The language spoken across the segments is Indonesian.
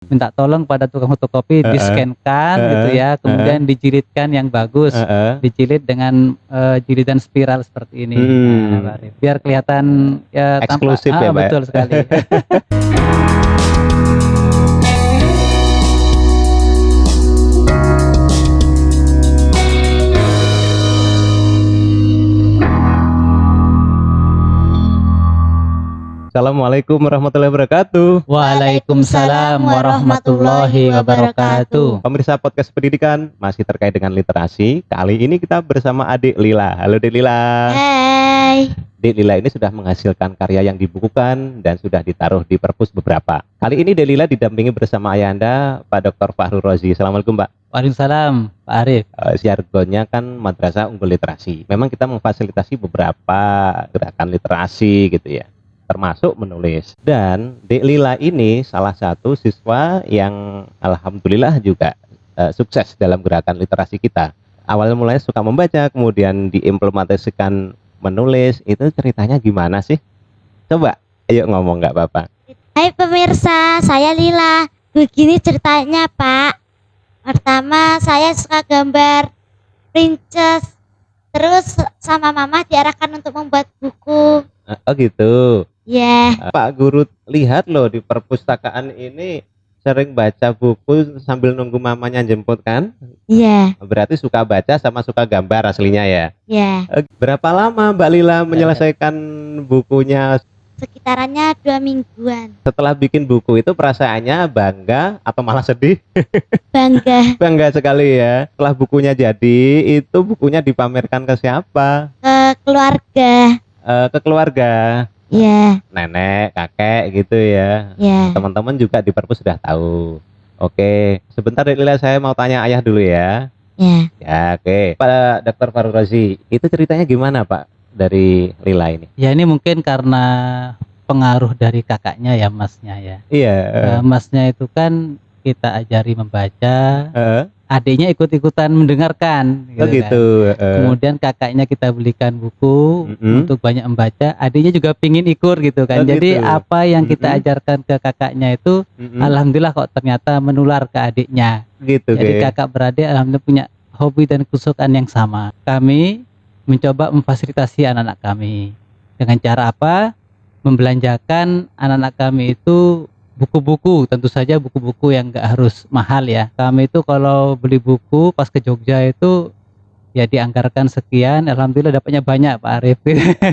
minta tolong pada tukang fotokopi di-scan-kan gitu ya, kemudian dijilidkan yang bagus, dijilid dengan jilidan spiral seperti ini. Nah, Pak Arif, biar kelihatan ya tampak Eksklusif ya, Pak. betul sekali. Assalamualaikum warahmatullahi wabarakatuh. Waalaikumsalam warahmatullahi wabarakatuh. Pemirsa podcast pendidikan masih terkait dengan literasi. Kali ini kita bersama adik Lila. Halo Dik Lila. Hai. Dik Lila ini sudah menghasilkan karya yang dibukukan dan sudah ditaruh di perpus beberapa. Kali ini Dik Lila didampingi bersama ayahanda Pak Dr. Fahrul Rozi. Assalamualaikum Pak. Waalaikumsalam Pak Arif. Jargonnya kan Madrasah Unggul Literasi. Memang kita memfasilitasi beberapa gerakan literasi gitu ya, termasuk menulis. Dan Dik Lila ini salah satu siswa yang alhamdulillah juga sukses dalam gerakan literasi kita. Awalnya mulai suka membaca, kemudian diimplementasikan menulis. Itu ceritanya gimana sih? Coba, ayo ngomong nggak apa-apa. Hai pemirsa, saya Lila. Begini ceritanya Pak. Pertama saya suka gambar princess. Terus sama mama diarahkan untuk membuat buku. Oh gitu. Ya. Pak Guru lihat loh di perpustakaan ini sering baca buku sambil nunggu mamanya jemput kan? Iya. Berarti suka baca sama suka gambar aslinya ya? Ya. Berapa lama Mbak Lila menyelesaikan bukunya? Sekitarannya 2 mingguan. Setelah bikin buku itu perasaannya bangga atau malah sedih? Bangga. Bangga sekali ya. Setelah bukunya jadi, itu bukunya dipamerkan ke siapa? Ke keluarga. Ke keluarga. Ya. Nenek, kakek gitu ya. Ya. Teman-teman juga di perpus sudah tahu. Oke, sebentar Lila, saya mau tanya ayah dulu ya. Ya. Ya, oke. Pak Dr. Fahrul Rozi, itu ceritanya gimana Pak dari Lila ini? Ya ini mungkin karena pengaruh dari kakaknya ya, masnya ya. Iya. Masnya itu kan kita ajari membaca, adiknya ikut-ikutan mendengarkan Oh gitu. kan. Kemudian kakaknya kita belikan buku untuk banyak membaca, adiknya juga pingin ikut gitu kan. Oh Jadi gitu. apa yang kita ajarkan ke kakaknya itu alhamdulillah kok ternyata menular ke adiknya. Gitu. Jadi kakak beradik alhamdulillah punya hobi dan kesukaan yang sama. Kami mencoba memfasilitasi anak-anak kami dengan cara apa? Membelanjakan anak-anak kami itu buku-buku, tentu saja buku-buku yang enggak harus mahal ya. Kami itu kalau beli buku pas ke Jogja itu ya dianggarkan sekian, alhamdulillah dapatnya banyak Pak Arif.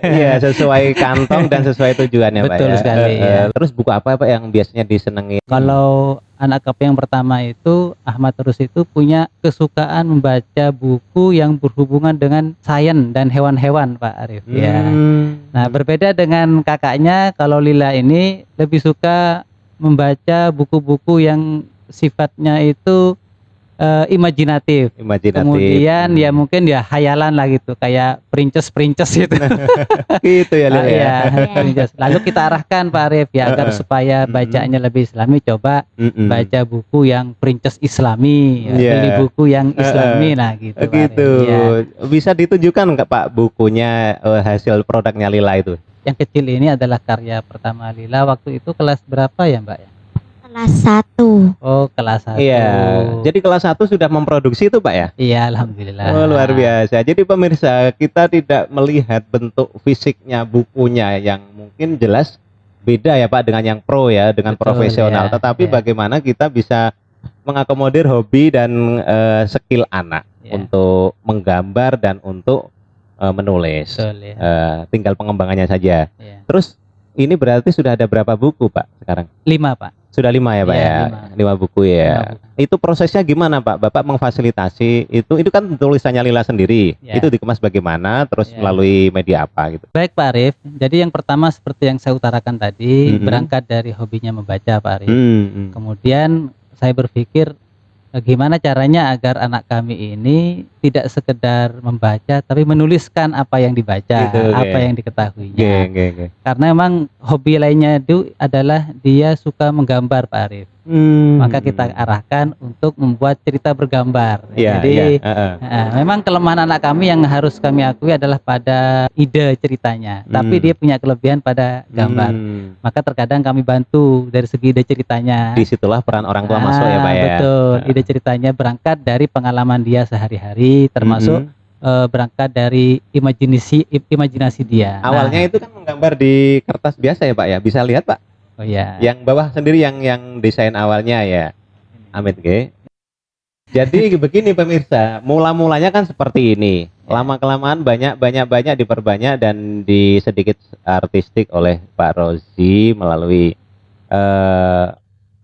Iya, sesuai kantong dan sesuai tujuannya Pak. Betul ya. sekali, ya. Terus buku apa Pak yang biasanya disenangi? Kalau anak kami yang pertama itu Ahmad Terus itu punya kesukaan membaca buku yang berhubungan dengan sains dan hewan-hewan Pak Arif ya. Nah, berbeda dengan kakaknya, kalau Lila ini lebih suka membaca buku-buku yang sifatnya itu imajinatif. Kemudian ya mungkin ya hayalan lah gitu, kayak princess gitu. Gitu ya Lila. Iya, princess. Lalu kita arahkan Pak Arif ya agar supaya bacaannya lebih islami, coba baca buku yang princess islami, ya, beli buku yang islami lah gitu. Gitu. Ya. Bisa ditunjukkan nggak Pak bukunya, hasil produknya Lila itu? Yang kecil ini adalah karya pertama Lila, waktu itu kelas berapa ya Mbak ya? Kelas 1. Oh, kelas 1. Iya. Jadi kelas 1 sudah memproduksi itu Pak ya? Iya, alhamdulillah. Oh, luar biasa. Jadi pemirsa, kita tidak melihat bentuk fisiknya bukunya yang mungkin jelas beda ya Pak dengan yang pro ya, dengan Betul, profesional. ya, Tetapi ya. Bagaimana kita bisa mengakomodir hobi dan skill anak untuk menggambar dan untuk menulis. Betul, ya. Tinggal pengembangannya saja. Ya. Terus ini berarti sudah ada berapa buku Pak sekarang? 5 Pak. Sudah 5 ya Pak Iya, ya? 5 buku ya. 5 buku. Itu prosesnya gimana Pak? Bapak memfasilitasi itu kan tulisannya Lila sendiri. Ya. Itu dikemas bagaimana? Terus Ya. melalui media apa gitu? Baik Pak Arif, jadi yang pertama seperti yang saya utarakan tadi, berangkat dari hobinya membaca Pak Arif. Kemudian saya berpikir gimana caranya agar anak kami ini tidak sekedar membaca tapi menuliskan apa yang dibaca, Gitu, apa oke. yang diketahuinya. Oke. Karena memang hobi lainnya itu adalah dia suka menggambar Pak Arif. Maka kita arahkan untuk membuat cerita bergambar. Iya, Jadi iya, heeh. memang kelemahan anak kami yang harus kami akui adalah pada ide ceritanya, tapi dia punya kelebihan pada gambar. Maka terkadang kami bantu dari segi ide ceritanya. Disitulah peran orang tua masuk ya Pak ya. Betul, ide ceritanya berangkat dari pengalaman dia sehari-hari, termasuk berangkat dari imajinasi dia. Awalnya itu kan menggambar di kertas biasa ya Pak ya, bisa lihat Pak? Oh ya. Yang bawah sendiri yang desain awalnya ya. Amit G. Jadi begini pemirsa, mula-mulanya kan seperti ini. Lama-kelamaan banyak diperbanyak dan sedikit artistik oleh Pak Rozi melalui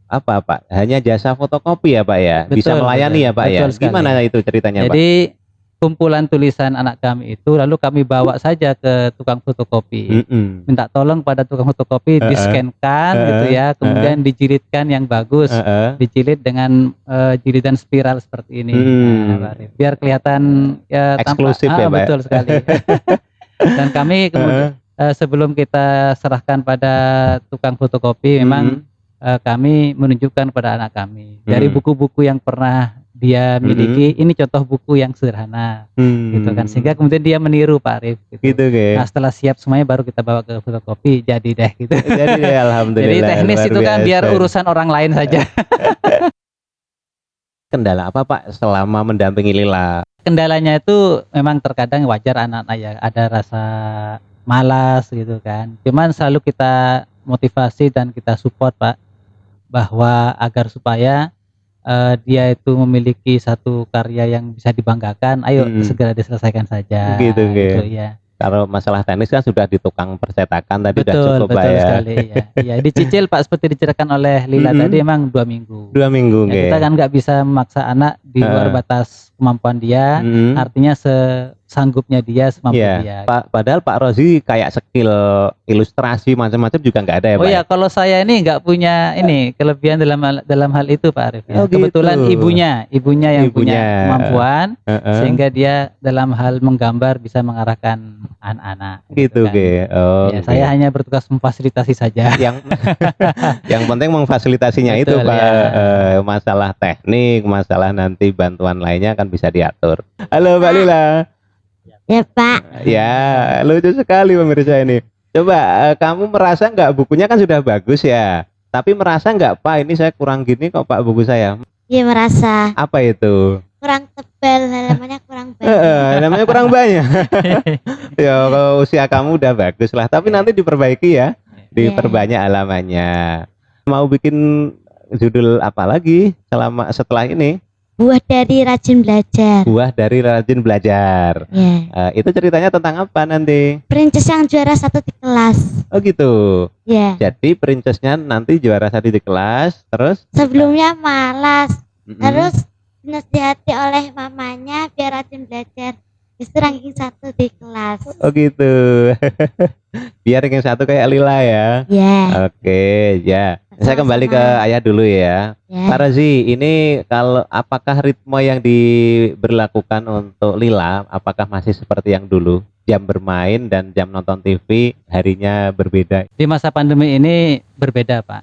apa Pak? Hanya jasa fotokopi ya Pak ya? Bisa Betul, melayani betul. ya Pak ya? Betul sekali. Gimana itu ceritanya Pak? Jadi kumpulan tulisan anak kami itu lalu kami bawa saja ke tukang fotokopi. Minta tolong pada tukang fotokopi di-scan-kan gitu ya, kemudian dijilidkan yang bagus. Dijilid dengan jilidan spiral seperti ini. Nah, Pak Arif, biar kelihatan ya Eksklusif ya, Pak, ya? Betul sekali. Dan kami kemudian sebelum kita serahkan pada tukang fotokopi memang kami menunjukkan pada anak kami dari buku-buku yang pernah dia miliki, ini contoh buku yang sederhana gitu kan, sehingga kemudian dia meniru Pak Arif gitu. Gitu Ge. Nah setelah siap semuanya baru kita bawa ke fotokopi, jadi deh gitu. Jadi alhamdulillah. Jadi teknis luar itu kan biar biasa. urusan orang lain saja. Kendala apa Pak selama mendampingi Lila? Kendalanya itu memang terkadang wajar anak-anak ya ada rasa malas gitu kan. Cuman selalu kita motivasi dan kita support Pak, bahwa agar supaya dia itu memiliki satu karya yang bisa dibanggakan, ayo segera diselesaikan saja. Gitu, gitu ya. Kalau masalah teknis kan sudah di tukang percetakan tadi Betul, sudah cukup Pak betul ya. sekali ya. Ya, dicicil Pak seperti diceritakan oleh Lila tadi emang 2 minggu. 2 minggu Ya, kita kan nggak bisa memaksa anak di luar batas kemampuan dia, artinya sesanggupnya dia, semampu dia. Padahal Pak Rozi kayak skill ilustrasi macam-macam juga nggak ada ya Pak? Oh ya, kalau saya ini nggak punya ini kelebihan dalam hal itu Pak Arif. Ya. Oh, gitu. Kebetulan ibunya yang punya kemampuan, sehingga dia dalam hal menggambar bisa mengarahkan anak-anak. Gitu kan. Ge. Oh, Ya, saya hanya bertugas memfasilitasi saja. yang penting memfasilitasinya itu Betul, Pak. ya. Masalah teknik, masalah nanti bantuan lainnya kan bisa diatur. Halo Mbak Lila. Ya Pak. Ya, lucu sekali pemirsa ini. Coba kamu merasa nggak bukunya kan sudah bagus ya, tapi merasa nggak Pak ini saya kurang gini kok Pak buku saya? Iya merasa Apa itu? kurang tebal, halamannya kurang banyak. Namanya kurang banyak. Ya kalau usia kamu udah bagus lah, tapi nanti diperbaiki ya, diperbanyak halamannya. Mau bikin judul apa lagi setelah ini? Buah dari Rajin Belajar. Buah dari Rajin Belajar. Ya. Itu ceritanya tentang apa nanti? Princess yang juara 1 di kelas. Oh gitu. Ya. Jadi princessnya nanti juara 1 di kelas, terus? Sebelumnya malas, terus dinasihati oleh mamanya biar rajin belajar. Justru ranking 1 di kelas. Oh gitu. Biar ranking 1 kayak Lila ya. Ya. Oke, ya. Saya kembali ke ayah dulu ya. Pak Rozi, ini apakah ritme yang diberlakukan untuk Lila apakah masih seperti yang dulu? Jam bermain dan jam nonton TV harinya berbeda. Di masa pandemi ini berbeda Pak.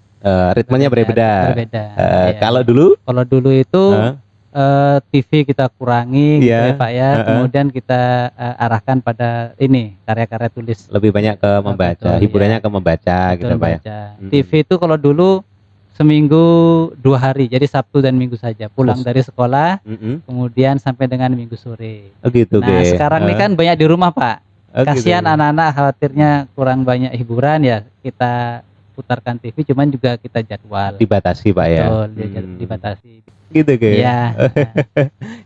Ritmenya berbeda. Ya. Kalau dulu itu TV kita kurangi gitu ya Pak ya. Kemudian kita arahkan pada ini karya-karya tulis. Lebih banyak ke membaca, hiburannya ke membaca gitu Pak ya. TV itu kalau dulu seminggu 2 hari, jadi Sabtu dan Minggu saja. Pulang dari sekolah, kemudian sampai dengan Minggu sore. Oh gitu. Nah sekarang ini kan banyak di rumah Pak. Kasihan gitu. anak-anak khawatirnya kurang banyak hiburan ya. Kita putarkan TV, cuman juga kita jadwal. Dibatasi Pak ya. Betul, dibatasi. Gitu Ge. Iya.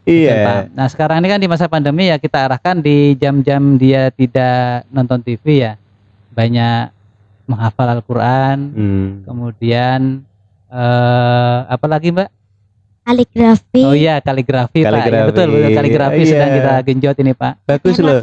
Iya. Betul, Pak. Nah sekarang ini kan di masa pandemi ya kita arahkan di jam-jam dia tidak nonton TV ya, banyak menghafal Al-Quran, kemudian apa lagi Mbak? Kaligrafi. Oh iya kaligrafi Pak. Ya, betul kaligrafi Iya. sedang kita genjot ini Pak. Bagus Dan loh.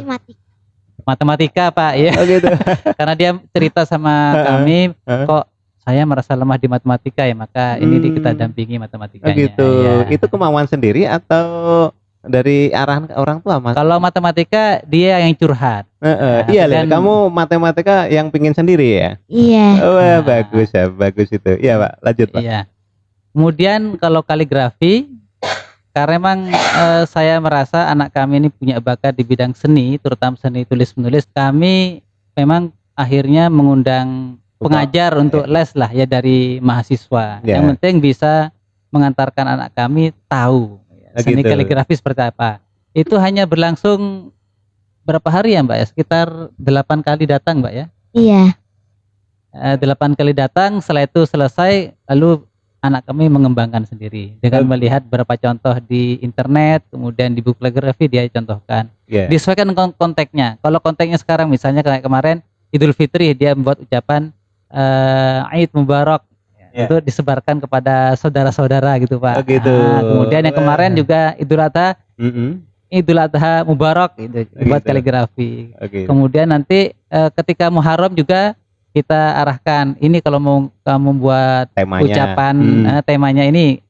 Matematika Pak ya. Oh gitu. Karena dia cerita sama kami, kok saya merasa lemah di matematika ya, maka ini kita dampingi matematikanya. Oh gitu. Ya. Itu kemauan sendiri atau dari arahan orang tua Mas. Kalau matematika dia yang curhat. Nah, Iya Lil, dan- kamu matematika yang pingin sendiri ya? Iya. Wah, Nah. bagus ya, bagus itu. Iya Pak, lanjut Pak. Iya. Kemudian kalau kaligrafi, karena memang saya merasa anak kami ini punya bakat di bidang seni, terutama seni tulis menulis. Kami memang akhirnya mengundang pengajar untuk les lah ya dari mahasiswa. Ya. Yang penting bisa mengantarkan anak kami tahu seni Gitu. kaligrafi seperti apa. Itu hanya berlangsung berapa hari ya Mbak ya? Sekitar 8 kali datang Mbak ya. Iya. 8 kali datang, setelah itu selesai, lalu anak kami mengembangkan sendiri dengan melihat beberapa contoh di internet, kemudian di buku kaligrafi dia contohkan. Iya. Disesuaikan konteksnya. Kalau konteksnya sekarang misalnya kayak kemarin Idul Fitri, dia membuat ucapan Eid Mubarak. Ya. Itu disebarkan kepada saudara-saudara gitu Pak. Oh, gitu. Kemudian yang kemarin juga Idul Adha, Idul Adha Mubarak itu buat Gitu. kaligrafi. Oke. Kemudian nanti ketika Muharram juga kita arahkan ini kalau mau kamu buat Temanya. ucapan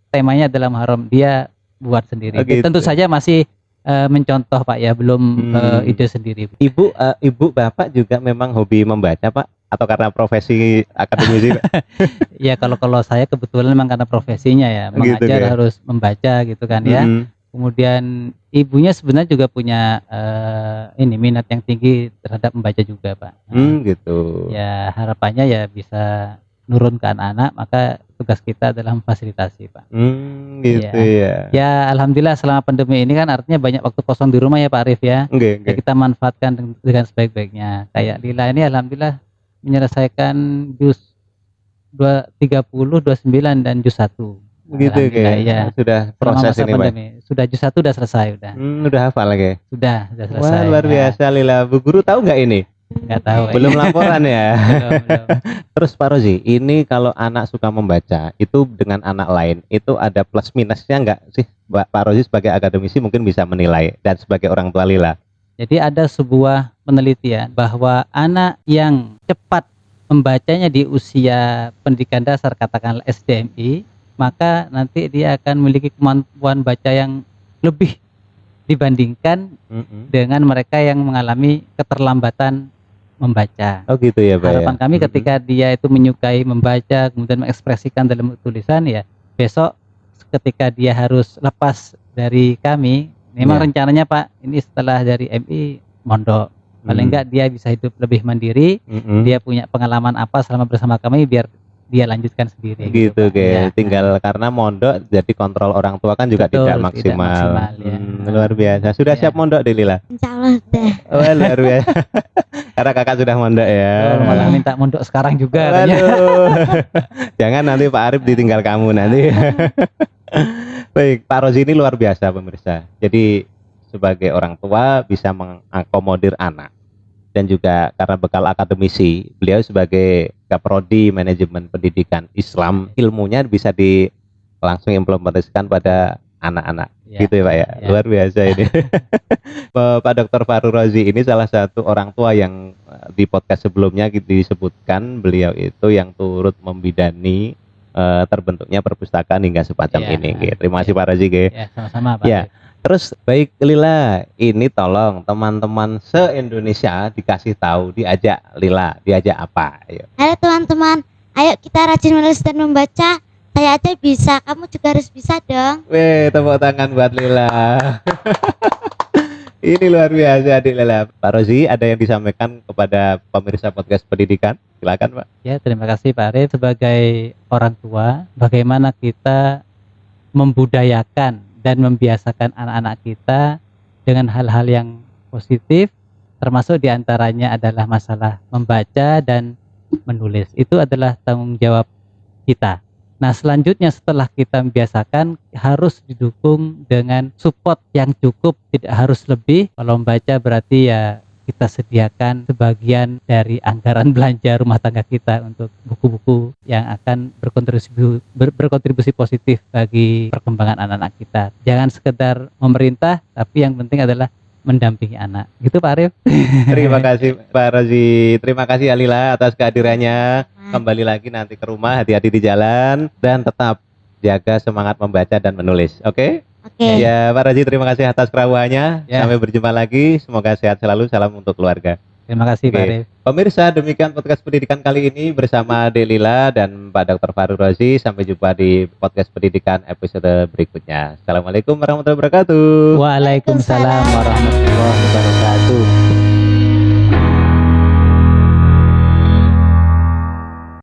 temanya adalah Muharram, dia buat sendiri. Oh, gitu. Tentu saja masih mencontoh Pak ya, belum ide sendiri. Ibu bapak juga memang hobi membaca Pak, atau karena profesi akademisi Pak? Ya kalau saya kebetulan memang karena profesinya ya Gitu, mengajar ya. harus membaca gitu kan ya. Kemudian ibunya sebenarnya juga punya minat yang tinggi terhadap membaca juga Pak. Gitu. Ya harapannya ya bisa nurun ke anak-anak, maka tugas kita adalah memfasilitasi Pak. Gitu ya. Ya alhamdulillah selama pandemi ini kan artinya banyak waktu kosong di rumah ya Pak Arif ya. Ya kita manfaatkan dengan sebaik-baiknya. Kayak Lila ini alhamdulillah menyelesaikan juz 30, 29 dan juz 1. Gitu Alhamdulillah, kayak ya. sudah Selama proses masa ini Pak. pandemi. Sudah juz 1 udah selesai udah. Udah hafal lagi. Sudah selesai. Wah, luar ya. biasa Lila. Bu Guru tahu nggak ini? Nggak tahu. Belum laporan ya. Belum. Terus Pak Rozi, ini kalau anak suka membaca itu dengan anak lain itu ada plus minusnya nggak sih? Pak Rozi sebagai akademisi mungkin bisa menilai, dan sebagai orang tua Lila. Jadi ada sebuah penelitian bahwa anak yang cepat membacanya di usia pendidikan dasar, katakanlah SDMI, maka nanti dia akan memiliki kemampuan baca yang lebih dibandingkan dengan mereka yang mengalami keterlambatan membaca. Oh gitu ya Pak. Harapan kami ketika dia itu menyukai membaca, kemudian mengekspresikan dalam tulisan, ya besok ketika dia harus lepas dari kami, memang rencananya Pak, ini setelah dari MI mondok, paling enggak dia bisa hidup lebih mandiri, dia punya pengalaman apa selama bersama kami biar dia lanjutkan sendiri. Gitu Pak. kayak Ya. tinggal karena mondok jadi kontrol orang tua kan juga Betul, tidak maksimal. ya. Luar biasa. Sudah Ya. siap mondok deh Lila? Insya Allah udah. Wah, luar biasa. Karena kakak sudah mondok ya. Oh, malah minta mondok sekarang juga katanya. Waduh. Jangan nanti Pak Arif ditinggal kamu nanti. Baik, Pak Rozi ini luar biasa pemirsa. Jadi sebagai orang tua bisa mengakomodir anak, dan juga karena bekal akademisi, beliau sebagai Kaprodi Manajemen Pendidikan Islam, ilmunya bisa langsung implementasikan pada anak-anak. Ya. Gitu ya Pak ya. Luar biasa ini. Pak Dr. Fahru Rozi ini salah satu orang tua yang di podcast sebelumnya disebutkan beliau itu yang turut membidani terbentuknya perpustakaan hingga semacam Ya. ini. Terima kasih Pak Rozi. Ya, sama-sama Pak. Ya. Terus baik Lila, ini tolong teman-teman se-Indonesia dikasih tahu, diajak Lila, diajak apa? Ayo. Halo teman-teman, ayo kita rajin menulis dan membaca. Saya aja bisa, kamu juga harus bisa dong. Weh, tepuk tangan buat Lila. Ini luar biasa Adik Lila. Pak Rozi, ada yang disampaikan kepada pemirsa podcast pendidikan? Silakan Pak. Ya, terima kasih Pak Arif. Sebagai orang tua, bagaimana kita membudayakan dan membiasakan anak-anak kita dengan hal-hal yang positif, termasuk diantaranya adalah masalah membaca dan menulis. Itu adalah tanggung jawab kita. Nah, selanjutnya setelah kita membiasakan, harus didukung dengan support yang cukup, tidak harus lebih. Kalau membaca berarti ya kita sediakan sebagian dari anggaran belanja rumah tangga kita untuk buku-buku yang akan berkontribusi positif bagi perkembangan anak-anak kita. Jangan sekedar memerintah, tapi yang penting adalah mendampingi anak. Gitu Pak Arif. Terima kasih Pak Rozi. Terima kasih Alila atas kehadirannya. Kembali lagi nanti ke rumah, hati-hati di jalan, dan tetap jaga semangat membaca dan menulis. Oke? Oke. Ya, Pak Raji, terima kasih atas kerawaannya. Ya. Sampai berjumpa lagi. Semoga sehat selalu. Salam untuk keluarga. Terima kasih Pak Oke. Arif. Pemirsa, demikian podcast pendidikan kali ini bersama Dek Lila dan Pak Dr. Farul Razi. Sampai jumpa di podcast pendidikan episode berikutnya. Assalamualaikum warahmatullahi wabarakatuh. Waalaikumsalam warahmatullahi wabarakatuh.